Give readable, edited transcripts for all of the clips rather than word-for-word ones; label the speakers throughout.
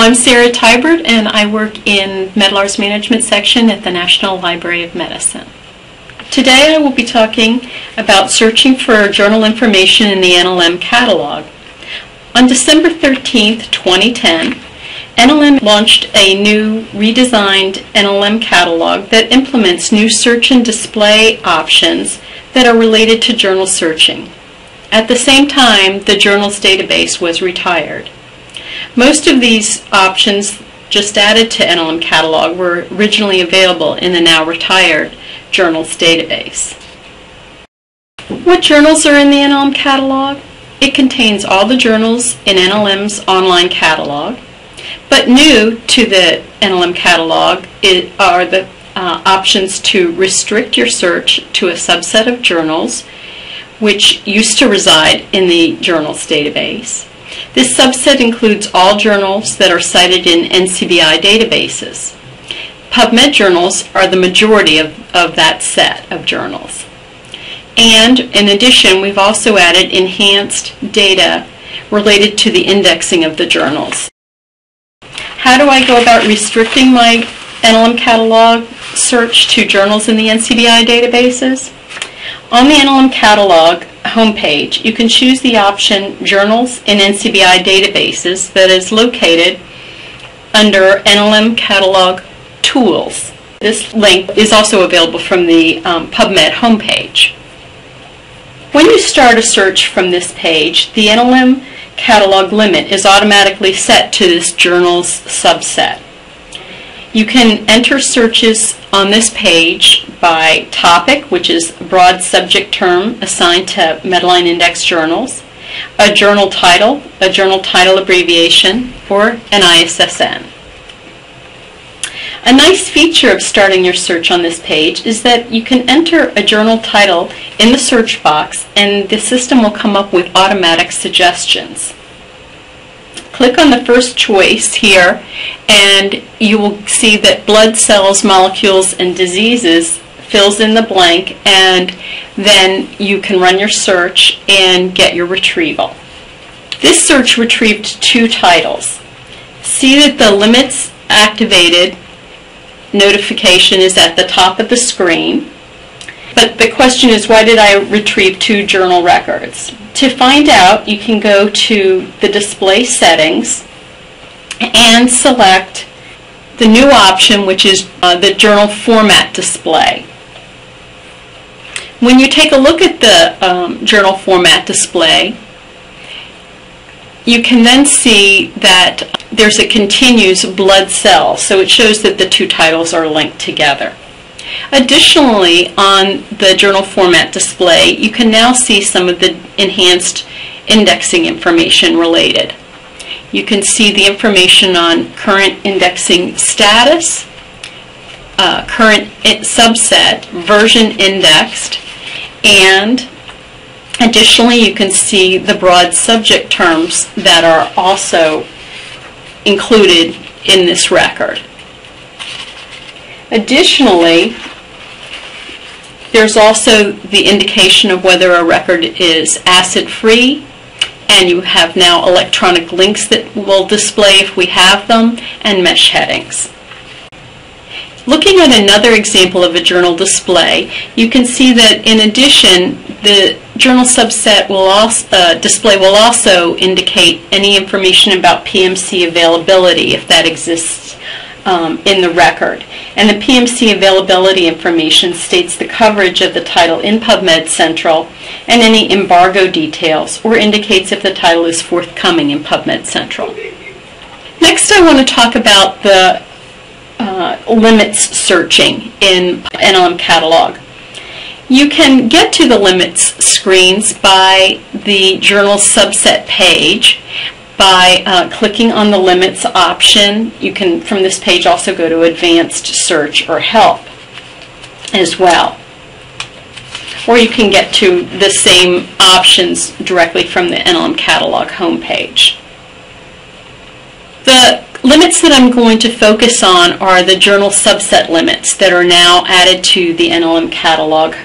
Speaker 1: I'm Sarah Tybert, and I work in Metal Arts Management section at the National Library of Medicine. Today I will be talking about searching for journal information in the NLM catalog. On December 13th, 2010, NLM launched a new redesigned NLM catalog that implements new search and display options that are related to journal searching. At the same time, the journals database was retired. Most of these options just added to NLM catalog were originally available in the now retired journals database. What journals are in the NLM catalog? It contains all the journals in NLM's online catalog, but new to the NLM catalog are the options to restrict your search to a subset of journals which used to reside in the journals database. This subset includes all journals that are cited in NCBI databases. PubMed journals are the majority of that set of journals. And in addition, we've also added enhanced data related to the indexing of the journals. How do I go about restricting my NLM catalog search to journals in the NCBI databases? On the NLM catalog homepage, you can choose the option Journals in NCBI Databases that is located under NLM Catalog Tools. This link is also available from the PubMed homepage. When you start a search from this page, the NLM catalog limit is automatically set to this journals subset. You can enter searches on this page by topic, which is a broad subject term assigned to Medline Index journals, a journal title abbreviation, or an ISSN. A nice feature of starting your search on this page is that you can enter a journal title in the search box and the system will come up with automatic suggestions. Click on the first choice here and you will see that blood cells, molecules, and diseases fills in the blank, and then you can run your search and get your retrieval. This search retrieved two titles. See that the limits activated notification is at the top of the screen. But the question is, why did I retrieve two journal records? To find out, you can go to the display settings and select the new option, which is the journal format display. When you take a look at the journal format display, you can then see that there's a continuous blood cell, so it shows that the two titles are linked together. Additionally, on the journal format display, you can now see some of the enhanced indexing information related. You can see the information on current indexing status, current subset, version indexed, and additionally you can see the broad subject terms that are also included in this record. Additionally, there's also the indication of whether a record is acid-free, and you have now electronic links that will display if we have them, and mesh headings. Looking at another example of a journal display, you can see that in addition, the journal subset display will also indicate any information about PMC availability if that exists in the record. And the PMC availability information states the coverage of the title in PubMed Central and any embargo details, or indicates if the title is forthcoming in PubMed Central. Next, I want to talk about the limits searching in NLM catalog. You can get to the limits screens by the journal subset page by clicking on the limits option. You can, from this page, also go to advanced search or help as well. Or you can get to the same options directly from the NLM catalog homepage. The limits that I'm going to focus on are the journal subset limits that are now added to the NLM catalog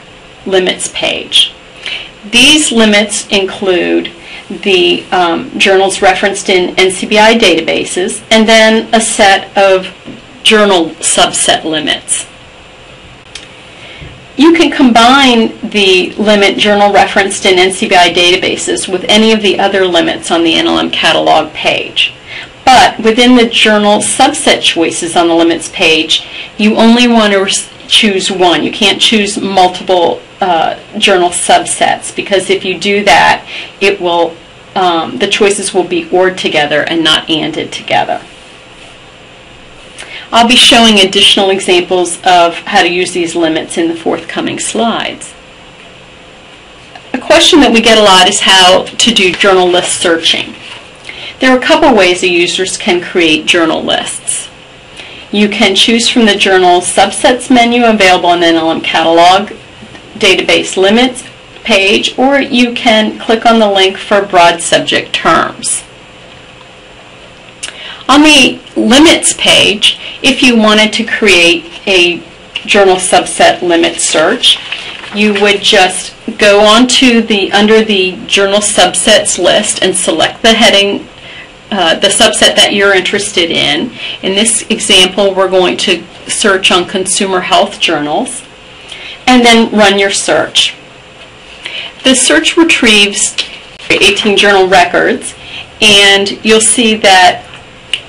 Speaker 1: limits page. These limits include the journals referenced in NCBI databases, and then a set of journal subset limits. You can combine the limit journal referenced in NCBI databases with any of the other limits on the NLM catalog page. But within the journal subset choices on the limits page, you only want to choose one. You can't choose multiple journal subsets, because if you do that, it will the choices will be ORed together and not ANDed together. I'll be showing additional examples of how to use these limits in the forthcoming slides. A question that we get a lot is how to do journal list searching. There are a couple ways that users can create journal lists. You can choose from the Journal Subsets menu available in the NLM Catalog Database Limits page, or you can click on the link for broad subject terms. On the Limits page, if you wanted to create a journal subset limit search, you would just go onto under the Journal Subsets list and select the heading, the subset that you're interested in. In this example, we're going to search on consumer health journals, and then run your search. The search retrieves 18 journal records, and you'll see that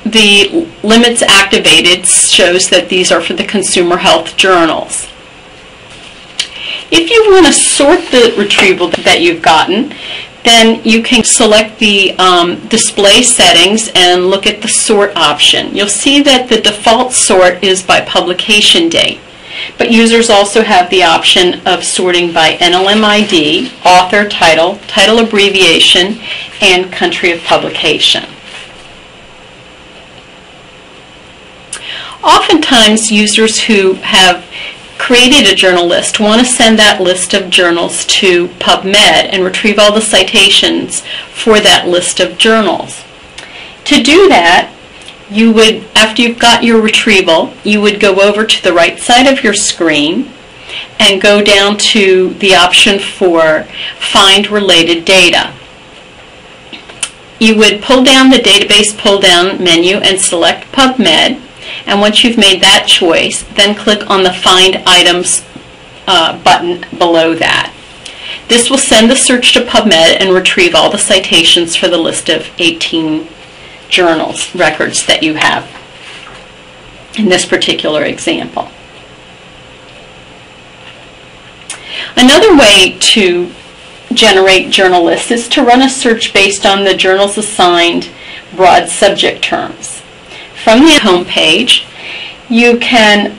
Speaker 1: the limits activated shows that these are for the consumer health journals. If you want to sort the retrieval that you've gotten, then you can select the display settings and look at the sort option. You'll see that the default sort is by publication date, but users also have the option of sorting by NLM ID, author, title abbreviation, and country of publication. Oftentimes, users who have created a journal list want to send that list of journals to PubMed and retrieve all the citations for that list of journals. To do that, you would, after you've got your retrieval, you would go over to the right side of your screen and go down to the option for Find Related Data. You would pull down the database pull-down menu and select PubMed. And once you've made that choice, then click on the Find Items button below that. This will send the search to PubMed and retrieve all the citations for the list of 18 journals records that you have in this particular example. Another way to generate journal lists is to run a search based on the journal's assigned broad subject terms. From the home page, you can